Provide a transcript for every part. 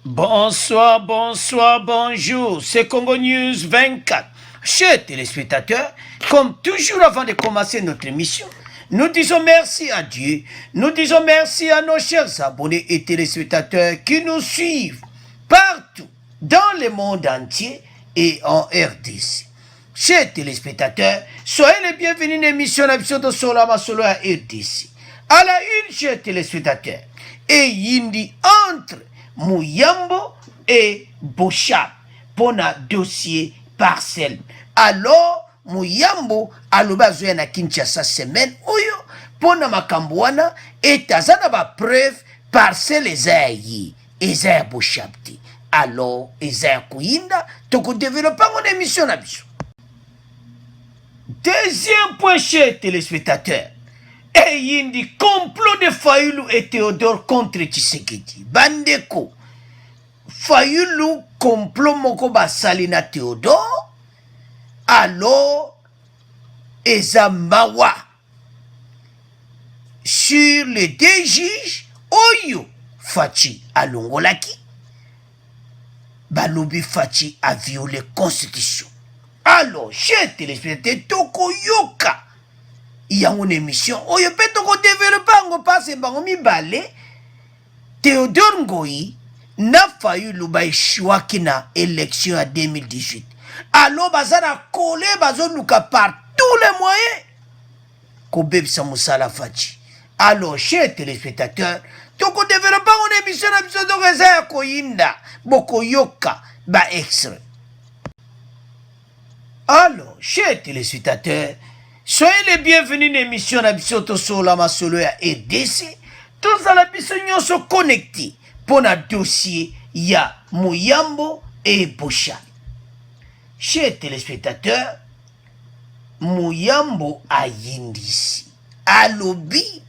Bonsoir, bonsoir, bonjour, c'est Congo News 24. Chers téléspectateurs, comme toujours avant de commencer notre émission, nous disons merci à Dieu, nous disons merci à nos chers abonnés et téléspectateurs qui nous suivent partout dans le monde entier et en RDC. Chers téléspectateurs, soyez les bienvenus à l'émission de Solama Solo à RDC. À la une, chers téléspectateurs, et Yindi entre Mouyambo et Bochap pour un dossier parcelle. Alors, Mouyambo aloba zoya na Kinshasa semaine oyo pour na makambo wana etazana ba preuve parcelle ezayi ezaya Bochap te. Alors, ezaya kuyinda toko développer mon émission na biso. Deuxième point, chers téléspectateurs. Et il dit complot de Fayulu et Théodore contre Tshisekedi. Bandeko. Fayulu complot moko basalina Théodore. Alors, Ezamawa. Sur les deux juges, Oyo Fachi Alongolaki. Balobi Fachi a violé la constitution. Alors, chers téléspectateurs, Toko Yoka. Il y a une émission oyo pe toko développer ngo passe bango mibale Théodore Ngoyi na Fayulu ba échouaki na élection en 2018. Alors bazana collé bazoluka par tous les moyens ko bebisa musala Fachi. Alors chers téléspectateurs, toko développer une émission na biso toko eza koyinda boko yoka ba extrait. Alors chers téléspectateurs, soyez les bienvenus dans l'émission de Solama Solo à RDC. Tous à la bisognon sont connectés pour notre dossier ya Mouyambo et Bochap. Chers téléspectateurs, Mouyambo a yindisi. Alobi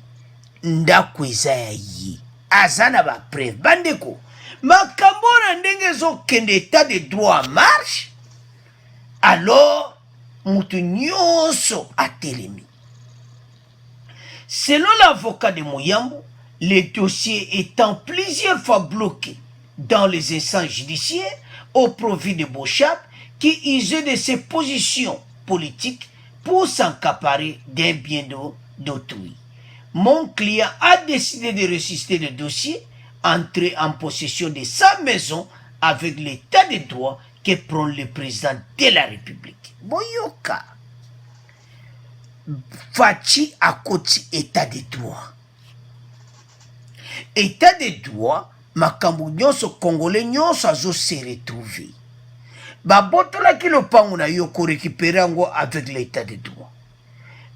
ndakweza yi. Azana ba preuve. Bandeko, makambona ndenge zo kende état de droit en marche. Alors, mutu nyonso atelemi. Selon l'avocat de Mouyambo, le dossier étant plusieurs fois bloqué dans les instances judiciaires au profit de Bochap qui usait de ses positions politiques pour s'accaparer d'un bien d'autrui. Mon client a décidé de résister le dossier, entrer en possession de sa maison avec l'état de droit que prend le président de la République. Boyoka. Fachi akoti état de droit. État de droit, makambo nyonso congolais nyonso azo se retrouver. Babotola ki lopango na yo ko récupérer ngo avec l'état de droit.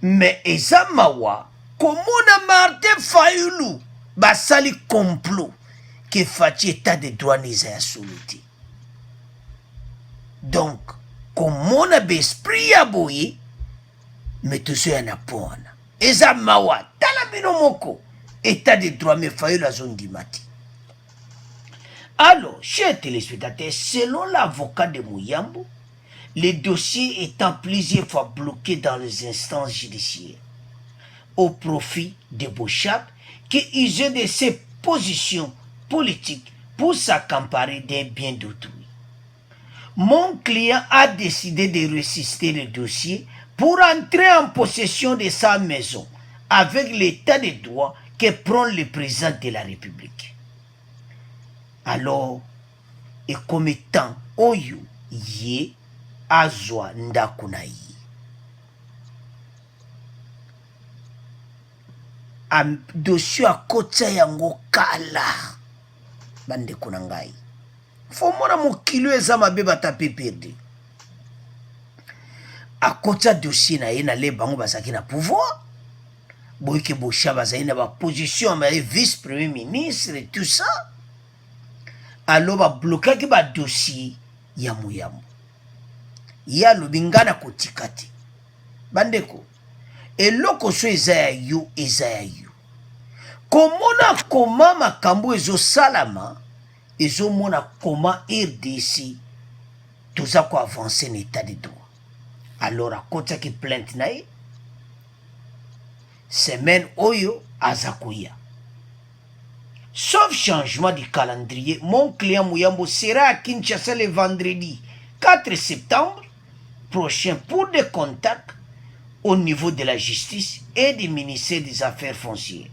Mais ezamawa, komona Martin Fayulu basali complot que Fachi état de droit neza ya soluté. Donc, komona besprit ya boye, mais tout ça yana pona. Eza mawa, tala bino moko, état de droit me Fayulu la zone dimati. Alors, chers téléspectateurs, selon l'avocat de Mouyambo, le dossier étant plusieurs fois bloqué dans les instances judiciaires, au profit de Bochap, qui usait de ses positions politiques pour s'accaparer d'un bien d'autrui. Mon client a décidé de résister le dossier pour entrer en possession de sa maison avec l'état de droit que prend le président de la République. Alors, et comme étant Oyo Ye Azwa Ndakunayi. Am dossier à kotsa yango kala bande kunangai. Fomona mokilo eza mabe batape perdu. A kotsa dossier na ye na le bango bazaki na pouvoir. Boyke Bochap bazaki na ba position ba vice-premier ministre et tout ça. Alors ba bloqué ba dossier ya Mouyambo. Ya lobingana kotikati. Bandeko. Eloko so eza ya yo eza ya yo. Komona koma makambo ezo salama. Ezo mona koma RDC toza ko avancer n'état de droit. Alors a kota ki plainte na ye. Semaine oyo azakuya. Sauf changement du calendrier, mon client Mouyambo sera à Kinshasa le vendredi 4 septembre prochain pour des contacts au niveau de la justice et du ministère des Affaires foncières.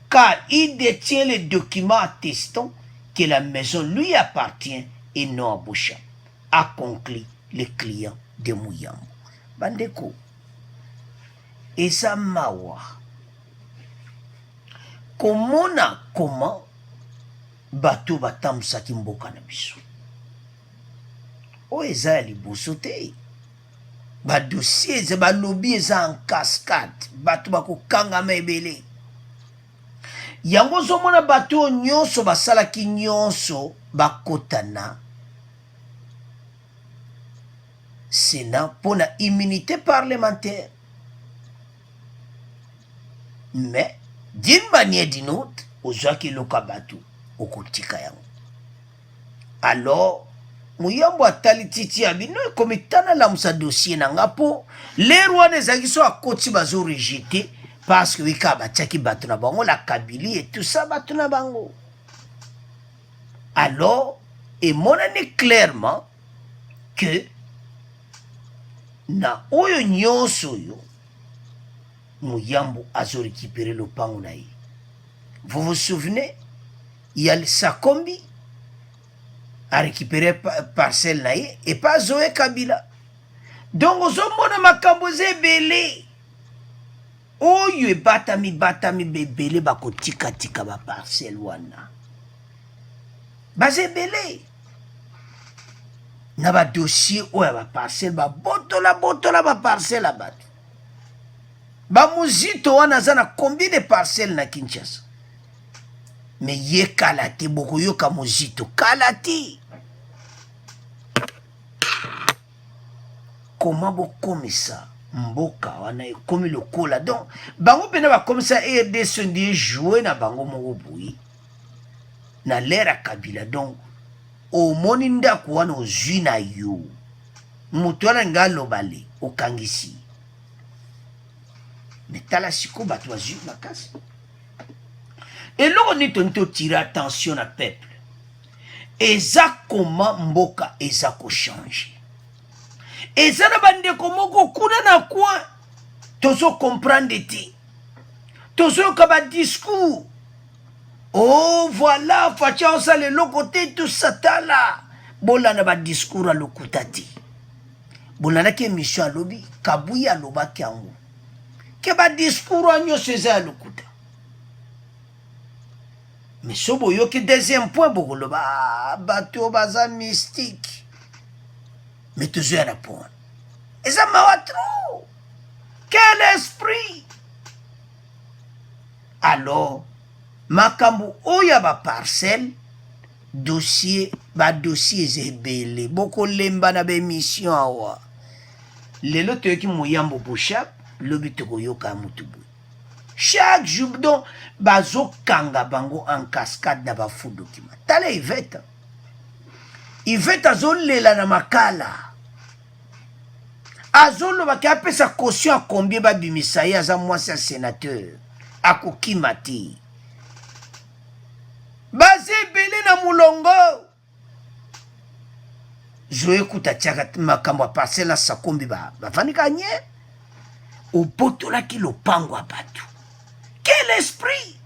Car il détient les documents attestant que la maison lui appartient et non à Boucha, a conclu le client de Mouyambo. Bandeko, eza mawa. Comment bato batambusaki mboka na biso oyo eza ya liboso te. Badossier eza balobi eza en cascade, bato bakokangama ebele. Yango ozomona bato oyo nyonso basalaki nyonso bakotana Sénat pour la immunité parlementaire. Mais d'une manière d'une autre, ozwaki loka bato okotika yango. Alors Mouyambo atali titi ya bino ekomi tana lamusa dossier nanga po les rois des agiso akoti bazo rejeté parce que wika batiaki bato na bango la Kabylie et tout ça bato na bango. Alors emonani clairement que na oyo nyonso oyo Mouyambo azo récupérer le pango na ye. Vous vous souvenez, il y a le Sakombi a récupéré parcelle na ye et pas Zoé Kabila. Donc ozomona makambo ebele oyo ebatami bebele bakotika ba parcelle wana bazebele na ba dossier oyo ba parcelle botola ba parcelle abatu ba muzito wana zana combien de parcelles na Kinshasa. Mais ye kalati boko yoka muzito kalati. Comment comme ça mboka wana comme le kola donc bango pena ba comme ça RDC ndi jouer na bango moko boui na l'ère Kabila. Donc au moni ndako wana ozwi na yo mutu wana ngalo bale okangisi. Mais tala siko bato bazwi makasi. Et là, on est en train de tirer attention à peuple. Et ça, comment mboka et ça ko change. Et ça, na bande comment ko kuna na quoi. Tozo comprendre ti. Tozo kaba discours. Oh, voilà, facha ça le lokote tout ça là. Bola na ba discours à lokutati. Bola na ke mission lobi, kabuya loba kyango. Ke ba discours anyo seza lokuta. Mais sobo yo que deuxième point bokolo bato baza mystique. Mais toujours à répondre. Et ça m'a trop. Quel esprit. Alors, makambo oya ba parcelle dossier zebele boko lemba na be mission awa. Lelo toyoki Mouyambo Boucha lobi toko yoka mutubu. Chaque jour, donc, bazo kanga bango en cascade na ba fou document. Tale Yvette. Yvette azolela na makala. Azolo baki apesa caution a combien ba bimisa ye aza mwasi ya sénateur. Akoki mati. Baze ebele na mulongo. Zoe kuta tiaka makambo a parcelle na Sakombi bavanika nye. Obotola ki lopango a batu. Quel esprit!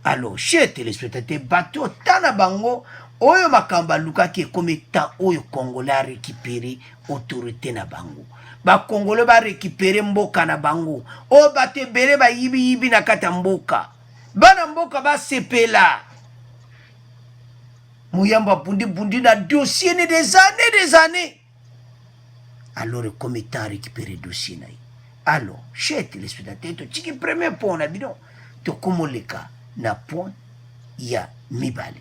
Alors, chers téléspectateurs, bateau tana bango, oyo makamba luka ki comme étant oyo Congolais a récupéré autorité na bango. Ba Congolais ba récupéré mboka na bango. O bate bere ba yibi na kata mboka. Bana mboka ba sepela. Mouyamba bundi na dossier ne des années. Alors, comme étant récupéré dossier na. Alors, chers téléspectateurs, tu premier point na bidon, to komoleka na point ya mibali.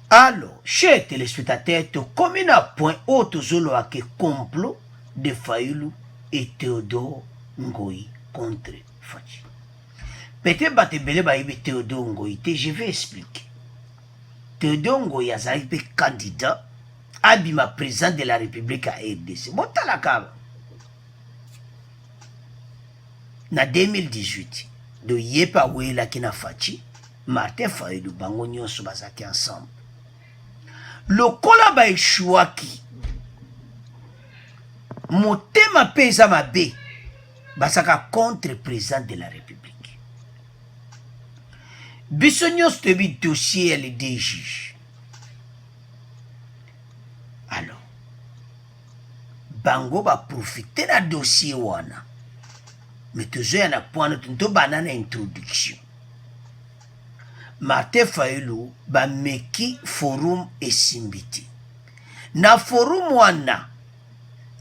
Alors, chers téléspectateurs, tu comme na point auto zolo ake complot de Fayulu et Théodore Ngoyi contre Fachi. Peut-être bate bele ba ibe Théodore Ngoyi, je vais expliquer. Théodore Ngoyi azali pe candidat abima président de la République à RDC. Botala kaba. Na 2018, de yepa wela kina fachi Martin Fayulu bango nyonso bazaki ensemble lokola ba eshuaki motema pesa mabe basaka contre président de la République biso nyonso toyebi dossier ya les deux juges alors bango baprofite na dossier wana mais tozoya na point tobanda na introduction Martin Fayulu bameki forum esimbi te na forum wana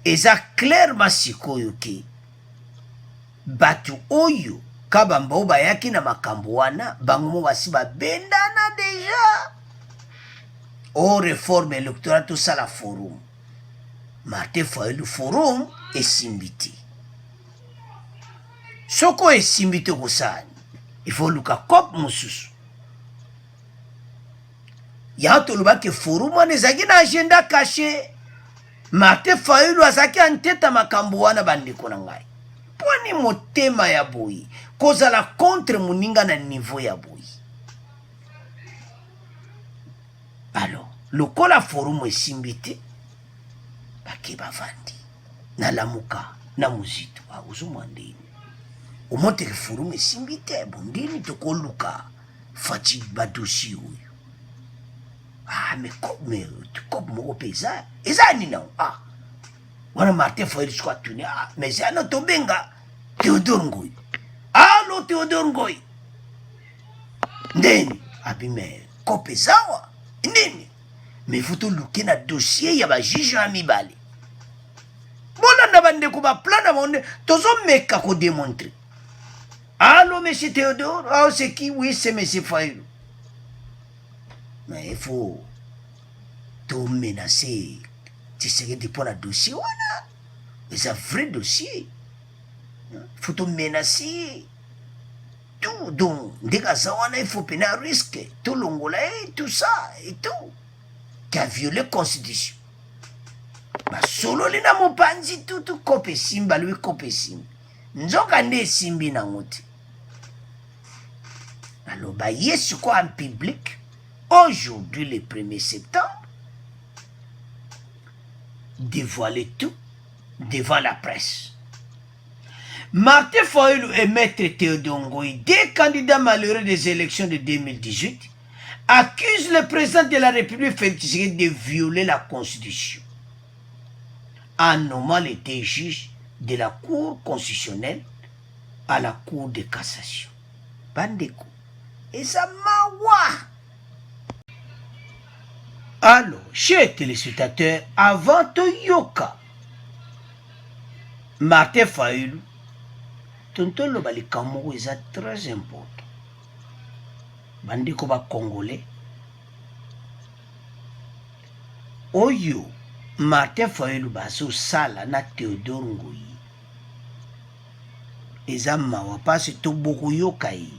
eza clairement sikoyo ke batu oyo kabamba oyo bayaki na makambo wana bango mo basi babendana deja o réforme électorale tosala forum Martin Fayulu forum esimbi te soko esimbi te kosani il faut luka kope mosusu ya tolobaki forum wana ezalaki na agenda caché Martin Fayulu azalaki anteta makambo wana bandeko na ngai poni motema ya boyi kozala contre moninga na niveau ya boyi alors lokola forum esimbi te bake bavandi na lamuka na muzito ozomwa ndeni omoteke forum esimbi te bondini tokoluka faci badosi oyo mais kope moko mpe eza nini nango wana Martin Fayulu siko atuni mais ana tobenga Théodore Ngoyi alo Théodore Ngoyi ndeni me kope ezawa nini mais faut toluke na dossier ya bajuge ya mibale bolanda bandeko baplan na bango tozomeka kodémontrer allo monsieur Théodore c'est qui oui c'est monsieur Fayulu mais il faut tout menacer Tshisekedi pour la dossier wana c'est un vrai dossier il faut tout menacer tout donc dès que ça wana il faut prendre un risque tout l'ongola et tout ça et tout qui a violé la constitution solo lina mopanzi tout kope simba lui kope simba nzoka nde simbi nango te alors baye quoi en public aujourd'hui le 1er septembre dévoiler tout devant la presse. Martin Fayulu et Maître Théodore Ngoyi, deux candidats malheureux des élections de 2018, accusent le président de la République Félix Tshisekedi de violer la Constitution en nommant les deux juges de la Cour constitutionnelle à la Cour de cassation. Bandeko. Et ça mawa. Alors, chers téléspectateurs, avant Toyoka, Martin Fayulu, tonton le balikamou est très important. Bandeko ba Congolais. Oyo, Martin Fayulu baso sala na Théodore Ngoyi. Eza mawa parce que beaucoup yoka yi.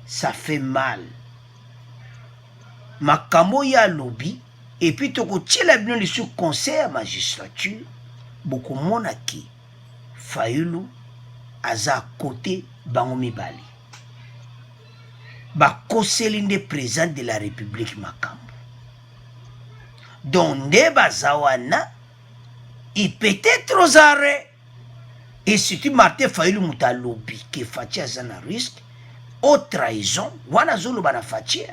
Ça fait mal. Makamo ya lobby et puis toko tchela bino le sous conseil à magistrature beaucoup monaki Fayulu aza côté bango mibali ba koselinde président de la République makambo donc nde bazawana il peut-être aux arrêts et surtout Martin Fayulu muta lobby que Fachi aza na risque au trahison wana zolo bana Fachi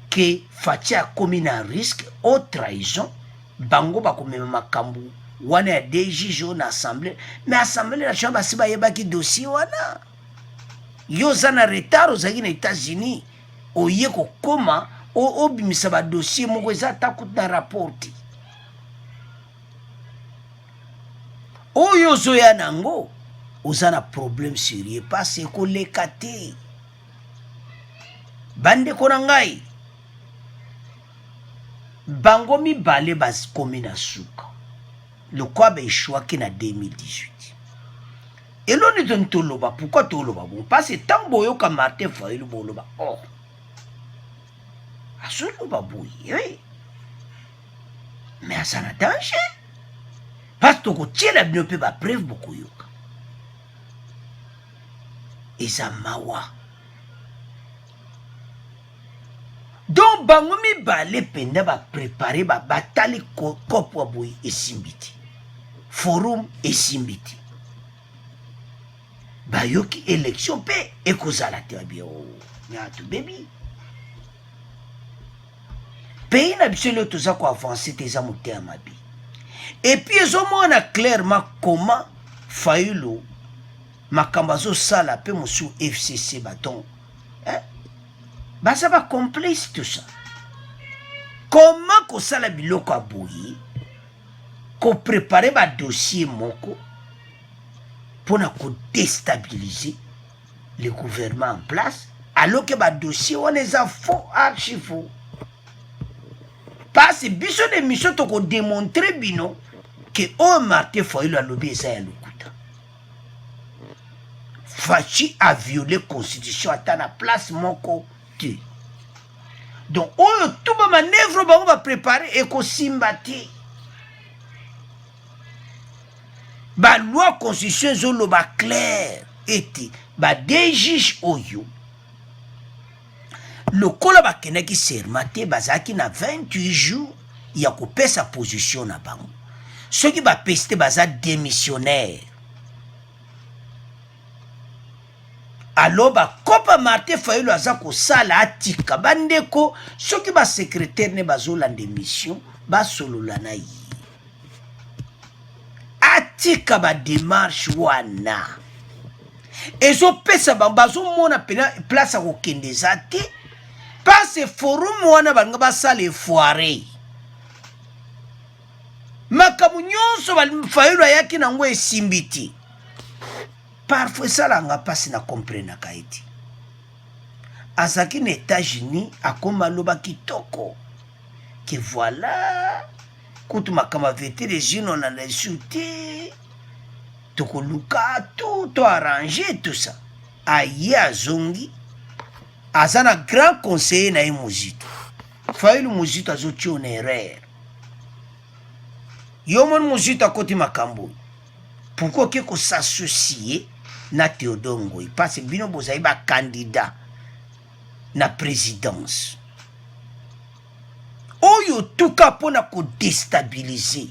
que Fachi a commis un risque au trahison bango ba komema makambu wana ya DG en assemblée mais assemblée la chambre si ba yeba ki dossier wana yo zana retard aux États-Unis oye ko koma o bimisa ba dossier moko eza takut na rapport oyo zoya nango ozana problème sérieux parce que lekate bande konangai bango mibale bakomi na suka lokwa baeshwaki na 2018 eloni tontoloba pourquoi toloba bon parce que tant boyoka Martin Fayulu boloba oh asoloba boye mais asana danger parce que tokotiela bino mpe bapreuve bokoyoka eza mawa. Donc bango mibale penda baprepare batali kopo boye esimbi ti forum esimbi ti bayoki élection mpe ekozala te babie nyatu bebi pays na biso leo toza koavance te eza motema mabe epuis ezomona clairement comment Fayulu makambo azosala mpe mosusu FCC baton baza bacomplice tout ça. Comment kosala biloko ya boye koprepare badossier moko mpona kodestabiliser le gouvernement en place alors que badossier wana eza faux archi faux. Parce biso de mission tokodémontrer bino ke oyo Martin Fayulu alobi eza ya lokuta. Fachi a violé constitution ata na place moko te. Donc oyo tout ba manœuvre bango ba préparer ekosimba te. Ba loi constitution ezoloba clair ete ba des juges oyo lokola bakendaki serment te bazalaki na 28 jours ya kopesa position na bango. Soki bapesi te baza démissionnaire. Alors bakopa Martin Fayulu aza kosala atika bandeko soki basecrétaire ne bazolanda émission basolola na ye atika badémarche wana ezopesa bango bazomona pena place ya kokende eza te parce forum wana balinga basala efoire makambo nyonso Fayulu ayaki nango esimbi te. Parfois esalanga mpasi na komprenaka ete azalaki na États-Unis akoma aloba kitoko ke voilà kutu makambo avete les unes on a reçu te tokoluka to arranger tout ça aye azongi aza na grand conseiller na ye Muzito. Fayulu Muzito azotia na erreur yo moni Muzito akoti makambo pourquoi oke kosassocie na Théodore Ngoyi parce que bino bozali ba candidat na présidence oyo tuka mpona kodestabiliser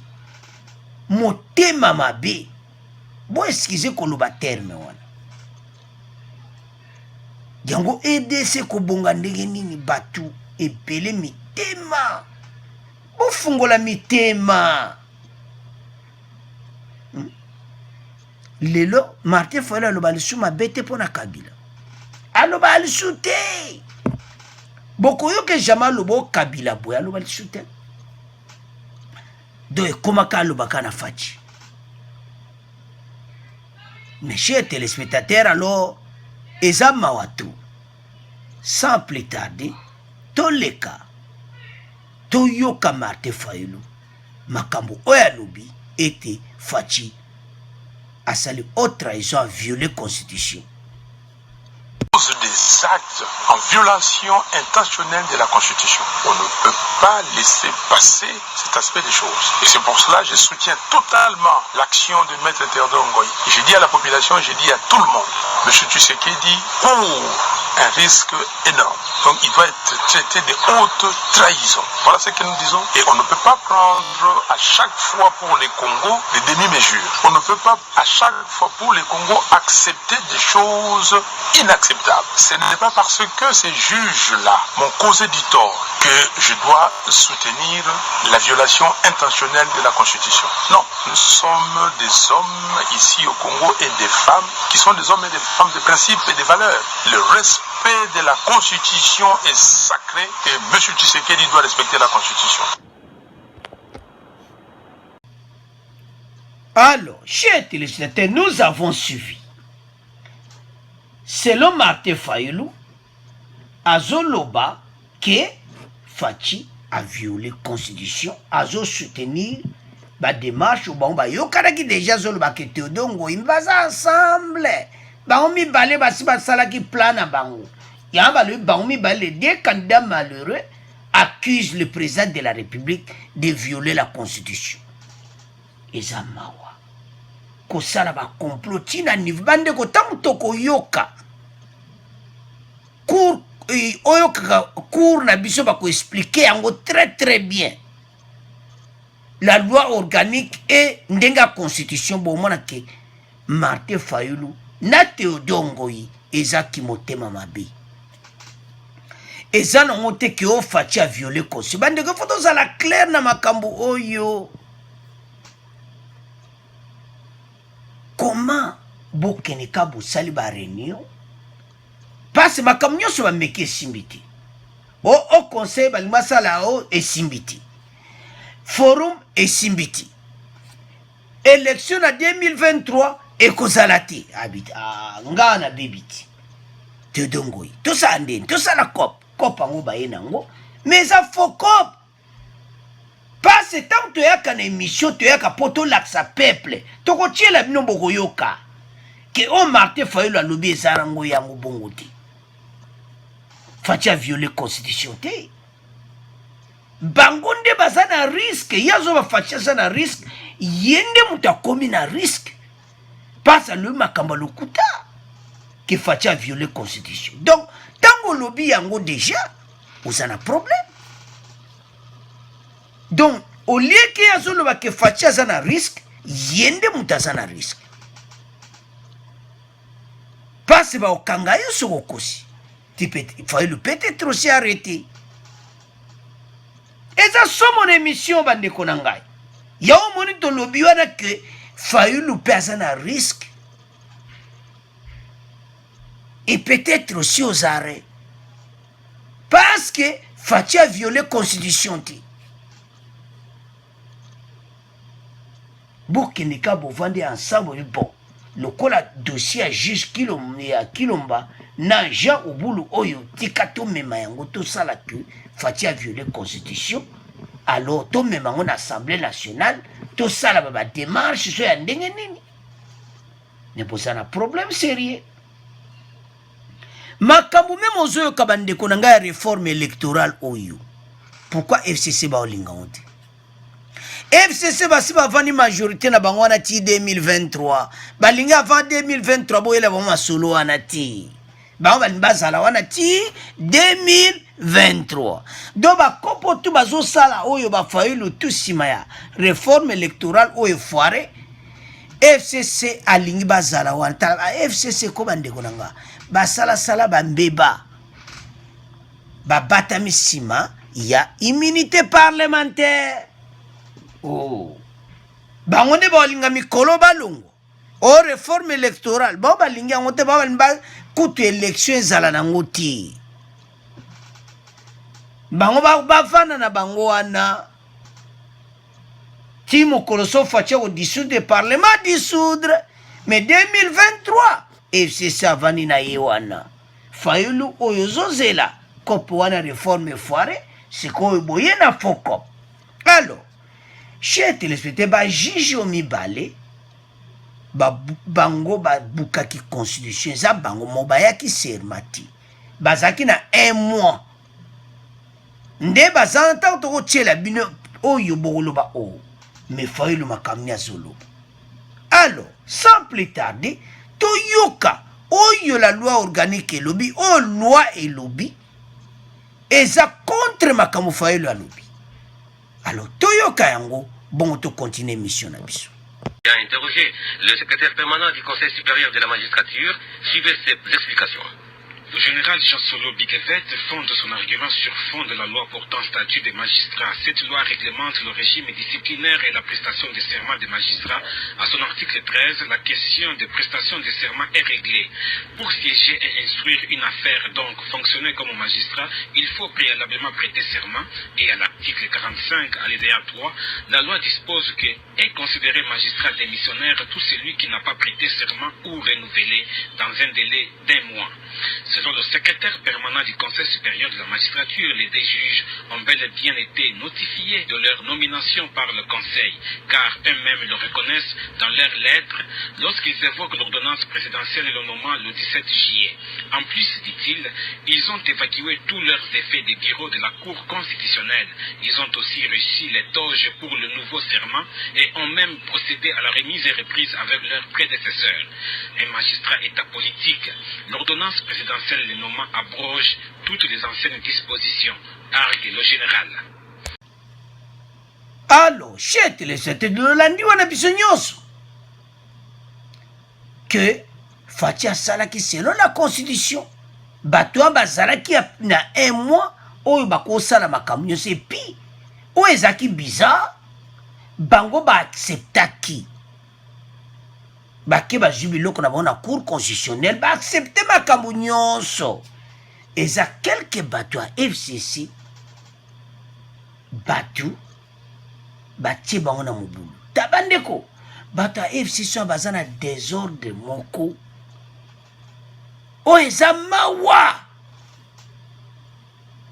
motema mabe bo eskize koloba terme wana yango EDC kobonga ndenge nini batu ebele mitema bofungola mitema. Lelo Martin Fayulu aloba lisu mabe te mpona Kabila aloba lisu te bokoyoke jamais aloba Kabila boye aloba lisu te do ekomaka alobaka na Fachi. Mes chers téléspectateurs, alors eza mawato sans plus tarder toleka toyoka Martin Fayulu makambo oyo alobi ete Fachi a sali haute trahison, a violé la Constitution. Des actes en violation intentionnelle de la Constitution. On ne peut pas laisser passer cet aspect des choses. Et c'est pour cela que je soutiens totalement l'action de Maître Théodore Ngoyi. Je dis à la population, je dis à tout le monde, M. Tshisekedi court un risque énorme. Donc il doit être traité de haute trahison. Voilà ce que nous disons. Et on ne peut pas prendre à chaque fois pour les Congos des demi-mesures. On ne peut pas à chaque fois pour les Congos accepter des choses inacceptables. Ce n'est pas parce que ces juges-là m'ont causé du tort que je dois soutenir la violation intentionnelle de la Constitution. Non, nous sommes des hommes ici au Congo et des femmes qui sont des hommes et des femmes de principes et de valeurs. Le respect de la Constitution est sacré et M. Tshisekedi doit respecter la Constitution. Alors, chers téléspectateurs, nous avons suivi. Selon Martin Fayulu, Azoloba, que Fachi a violé la Constitution, Azo soutenir la démarche, yokaraki déjà Zoloba que Théodore Ngoyi baza ensemble. Bango mi balé basi basala ki plan na bango. Yamba le bango mi balé des candidats malheureux accusent le président de la République de violer la Constitution. eza mawa kosala complot tina niveau bandeko ntango tokoyoka cour oyokaka cour na biso bakoexplike yango très bien la loi organique et ndenge ya constitution bomona ke Martin Fayulu na Théodore Ngoyi ezaki motema mabe eza nango te ke Faci a violé constitution bandeko fo tozala clair na makambo oyo. Comment bokeneka bosali ba réunion parce makambo nyonso bameki esimbi te o conseil balingi basala o esimbi te forum esimbi te élection na 2023 ekozala te abiti nga na bebi te Théodore Ngoyi tosala ndeni tosala cop yango baye nango mais eza faux cop parce que tant toyaka na émission toyaka po tolakisa peuple tokotiela bino bokoyoka ke o Martin Fayulu alobi eza nango yango bongo te Faci a violé constitution te bango nde baza na risque ye azoba Faci aza na risque ye nde moto akomi na risque parce alobi makambo lokuta ke Faci a violé constitution donc ntango olobi yango déjà oza na problème. Donc, au lieu que yazoloba ke Faci aza na risque, yende mutu aza na risque. Parce ba okanga yo soko kosi. Il fallait peut-être aussi arrêter. Et ça so mon émission bandeko na ngai. Ya o moni to lobi wana ke Fayulu pe aza na risque. Et peut-être aussi aux arrêts. Parce que Faci a violé la constitution. Bokeneka bovande ensemble bon lokola dossier à juge Kilomba na Jean Obulu oyo tika to mema yango to sala que Faci a violé la constitution alors to mema en assemblée nationale to sala ba démarche so ya ndenge nini ne posa na problème sérieux makambu même ozoyo kabande konanga ya réforme électorale oyo pourquoi FCC ba olinga honte FCC basi bavandi majorité na bango wana ti 2023 balingi avant 2023 boyela bango masolo wana ti bango balingi bazala wana ti 2023 do bakopo tu bazosala oyo bafayulu tu nsima ya réforme électorale oyo foire FCC alingi bazala wana tala FCC ko bandeko nanga basalasala bambeba babatami nsima ya immunité parlementaire. Oh. Bango nde balinga mikolo balongo o réforme électorale ba balingi yango te ba kutu élection ezala nango ti bango bafana na bango wana ti mokolo so Faci ko dissoudre parlement dissoudre mais 2023 FCC avani na ye wana Fayulu oyo zozela kopo wana réforme foire sikoyo boye na foko alors chers téléspectateurs, ba juge o mibale bango bukaki constitution za bango mobayaki sermati bazaki na 1 mois nde bazanta to kotiela bino oyo bokoloba o mais Fayulu makamni azoloba. Alors sans plus tarder toyoka oyo la loi organique elobi o loi elobi eza contre makambo Fayulu alobi. Alors, Toyoka Yango, bon, to continuer mission na biso. Il a interrogé le secrétaire permanent du Conseil supérieur de la magistrature, suivez ses explications. Le général Jean Solo Bikevet fonde son argument sur fond de la loi portant statut des magistrats. Cette loi réglemente le régime disciplinaire et la prestation des serments des magistrats. À son article 13, la question des prestations des serments est réglée. Pour siéger et instruire une affaire, donc fonctionner comme magistrat, il faut préalablement prêter serment. Et à l'article 45, alinéa 3, la loi dispose que est considéré magistrat démissionnaire tout celui qui n'a pas prêté serment ou renouvelé dans un délai d'1 mois. Selon le secrétaire secrétaire permanent du Conseil supérieur de la magistrature, les deux juges ont bel et bien été notifiés de leur nomination par le Conseil, car eux-mêmes le reconnaissent dans leurs lettres lorsqu'ils évoquent l'ordonnance présidentielle et le nommant le 17 juillet. En plus, dit-il, ils ont évacué tous leurs effets des bureaux de la Cour constitutionnelle. Ils ont aussi reçu les toges pour le nouveau serment et ont même procédé à la remise et reprise avec leurs prédécesseurs. Un magistrat est apolitique. L'ordonnance présidentielle les nommant abroge toutes les anciennes dispositions, argue le général. Alors, chete le sete de l'Olandi wana biso nyonso que Fatia salaki selon la constitution bato bazalaki na un mois oyo bakosala makambo nyonso epi oyo ezalaki bizarre bango baacceptaki bake bazwi biloko na bango na cour constitutionnelle baaccepte makambo nyonso eza quelque bato ya FCC bato batie bango na mobulu tabandeko bato ya FCC baza na désordre moko oyo eza mawa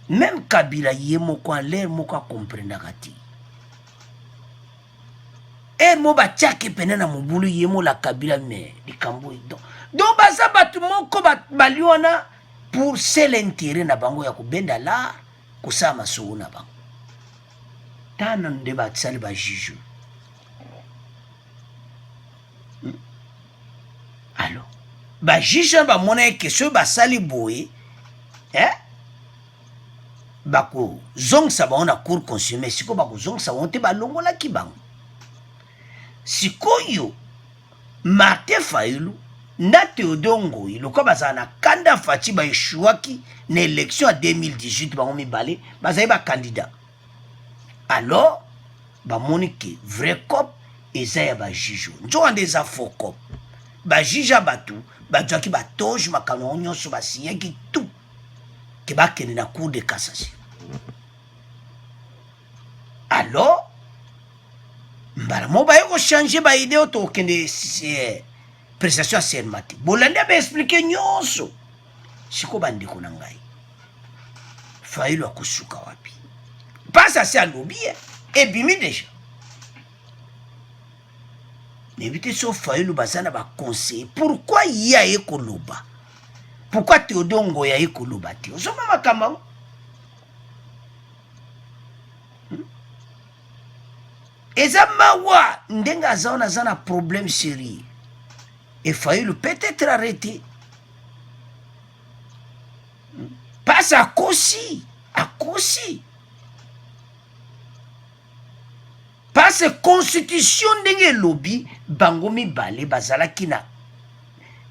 même Kabila ye moko a l'air moko akomprendaka te mo batiaki pene na mobulu ye mo la Kabila me likambo donc baza bato moko bali wana pour seul intérêt na bango ya kobenda la kosala masolo na bango tana nde batisali bajuge alors bajuge bamona eke soki basali boye bakozongisa bango na cour constitutionnelle sikoyo bakozongisa bango te balongolaki bango sikoyo Martin Fayulu na Théodore Ngoyi lokola bazala na kanda Faci baeshuwaki na élection ya 2018 bango mibale bazali bakandidat alors bamoni ke vrai cop eza ya bajuge nzo wana eza faux cop bajuge ya bato bazwaki batoge makambo yango nyonso basinyaki tout ke bakende na cour de cassation alors mbala mo baye kochange baide oyo tokende prestation ya serment te bolandi abaexplike nyonso siko bandeko na ngai Fayulu akosuka wapi mpasi asi alobi ebimi deja nayebi te so Fayulu baza na baconseiller pourquoi ye aye koloba pourquoi Théodore Ngoyi aye koloba te ozoma makambo yango eza mawa ndenge aza wana aza na problème sérieux et Fayulu peut-être arrêté parce akosi parce constitution ndenge elobi bango mibale bazalaki na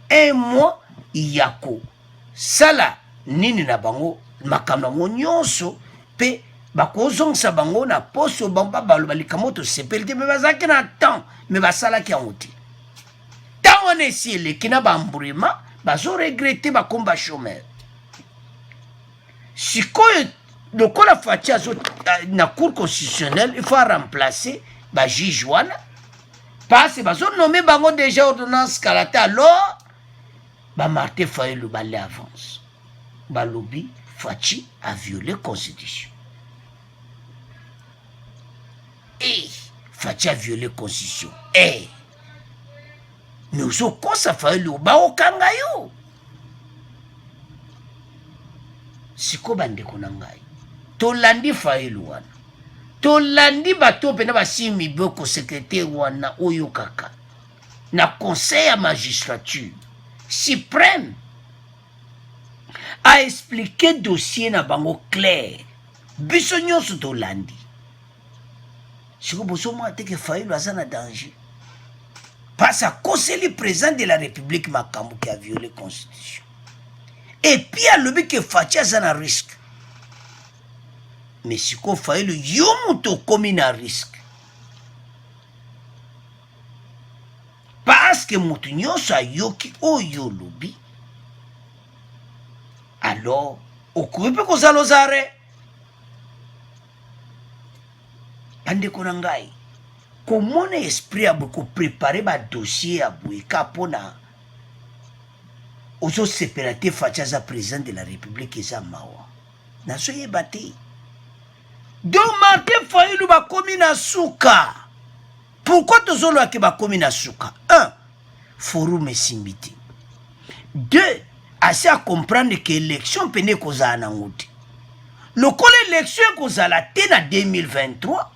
un mois ya kosala nini na bango makambo yango nyonso mpe bakozongisa bango na poso bango babaloba likambo tosepeli te mpe bazalaki na temps me basalaki yango te ntango wana esi eleki na bambrema bazoregrete bakomi bachomere sikoyo lokola Faci na cour constitutionnelle il faut remplacer bajuge wana parce bazonome bango déjà ordonnance kala te alors Martin Fayulu bale avance balobi Faci a violé constitution Faci a violé constitution mais ozokosa Fayulu baokanga yo siko bandeko na ngai tolandi Fayulu wana tolandi bato pena basimi boko secrétaire wana oyo kaka na conseil ya magistrature suprême a expliqué dossier na bango clair biso nyonso tolandi siko bozomona te ke Fayulu aza na danger parce akoseli président de la république makambo qui a violé constitution et puis alobi ke Faci aza na risque mais siko Fayulu yo moto okomi na risque parce que moto nyonso ayoki oyo olobi alors okoki mpe kozala ozare bandeko na ngai komona esprit ya boye koprepare badossier ya boye ka mpona ozo séparate fachaza président de la République eza mawa nazo yebate donc Martin Fayulu bakomi na suka. Pourquoi tozolo ke bakomi na suka? 1 forum esimbiti. 2 assez à comprendre que l'élection pene kozala na ngoti lokola élection kozala te na 2023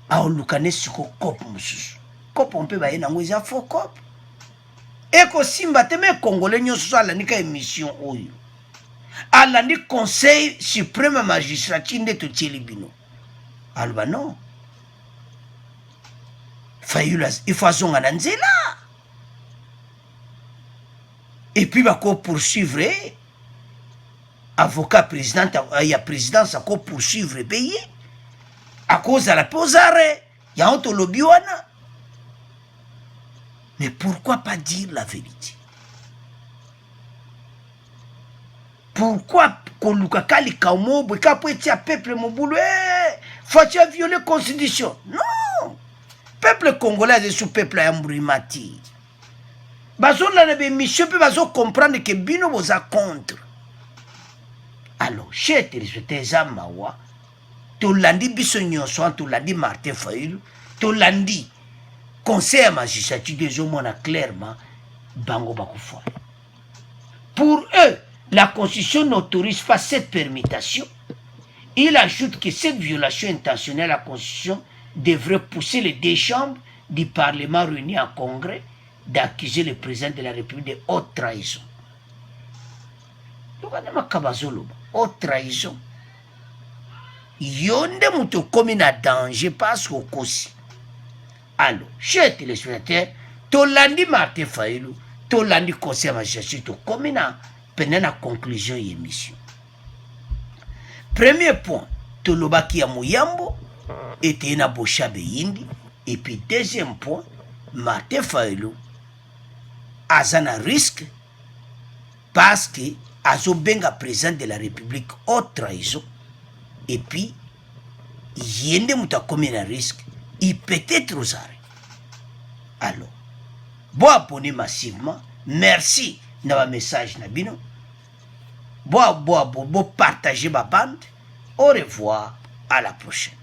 aolukane siko kopo mususu kopo mpe baye nango eza faux kopo ekosimba te me congolais nyonso alandi ka émission oyo alandi conseil suprême magistrature nde totieli bino aloba non Fayulu il faut azonga na nzela et puis bako poursuivre avocat président ya présidence ako poursuivre payé à cause de la posare ya honte lobby wana. Mais pourquoi pas dire la vérité? Pourquoi koluka kali kamobo kapo etia peuple mobulu faut violer la constitution? Non, peuple congolais est sous peuple ya mbrimati bazo la ne mission pe bazo comprendre que bino boza contre. Alors chez téléspectateurs mawa tolandi biso nyonso tolandi Martin Fayulu tolandi conseil à magistrature des hommes clairement bango bakufwa. Pour eux la constitution n'autorise pas cette permutation. Il ajoute que cette violation intentionnelle à la constitution devrait pousser les deux chambres du Parlement réunis en congrès d'accuser le président de la République de haute trahison. Haute trahison. Yonde muto komi na danger parce que kosi. Alors, chers téléspectateurs, tolandi Martin Fayulu, tolandi conseil à magistrature, to komi na pendant la conclusion de l'émission. Premier point, tolobaki ya Muyambo était na Boshabe Yindi. Et puis deuxième point, Martin Fayulu azana risque parce que azo benga président de la République haute trahison et puis yende muta komi na risque il peut être aux arrêts. Alors bon abonner massivement, merci na ba message na bino, bon partager ma bande. Au revoir, à la prochaine.